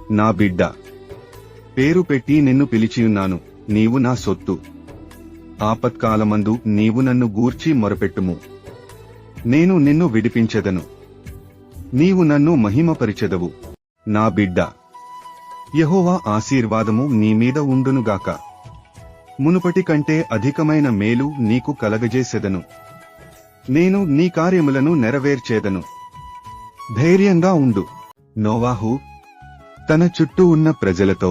నా బిడ్డ, పేరు పెట్టి నిన్ను పిలిచియున్నాను, నీవు నా సొత్తు. ఆపత్కాలమందు నీవు నన్ను గూర్చి మొరపెట్టుము, నేను నిన్ను విడిపించెదను. నీవు నన్ను మహిమపరిచెదవు. నా బిడ్డ, యెహోవా ఆశీర్వాదము నీమీద ఉండునుగాక. మునుపటి కంటే అధికమైన మేలు నీకు కలగజేసెదను. నేను నీ కార్యములను నెరవేర్చేదను. ధైర్యంగా ఉండు. నోవాహు తన చుట్టూ ఉన్న ప్రజలతో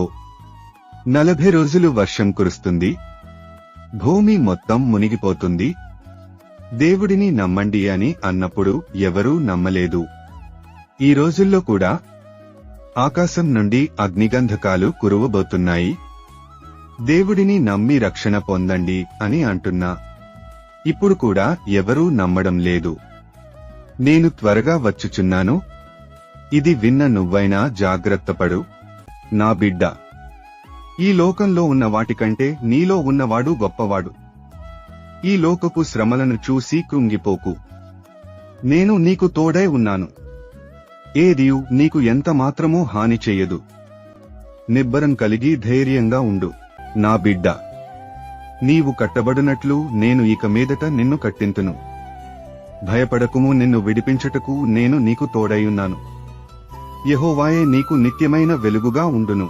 40 రోజులు వర్షం కురుస్తుంది, భూమి మొత్తం మునిగిపోతుంది, దేవుడిని నమ్మండి అని అన్నప్పుడు ఎవరూ నమ్మలేదు. ఈ రోజుల్లో కూడా ఆకాశం నుండి అగ్నిగంధకాలు కురువబోతున్నాయి, దేవుడిని నమ్మి రక్షణ పొందండి అని అంటున్నా. ఇప్పుడు కూడా ఎవరూ నమ్మడం లేదు. నేను త్వరగా వచ్చుచున్నాను. ఇది విన్న నువ్వైనా జాగ్రత్తపడు. నా బిడ్డ, ఈ లోకంలో ఉన్న వాటికంటే నీలో ఉన్నవాడు గొప్పవాడు. ఈ లోకపు శ్రమలను చూసి కృంగిపోకు. నేను నీకు తోడై ఉన్నాను. ఏదియు నీకు ఎంత మాత్రమూ హాని చెయ్యదు. నిబ్బరం కలిగి ధైర్యంగా ఉండు. నా బిడ్డ, నీవు కట్టబడినట్లు నేను ఇక మీదట నిన్ను కట్టింతును. భయపడకుము, నిన్ను విడిపించుటకు నేను నీకు తోడైయున్నాను. యెహోవాయే నీకు నిత్యమైన వెలుగుగా ఉండును.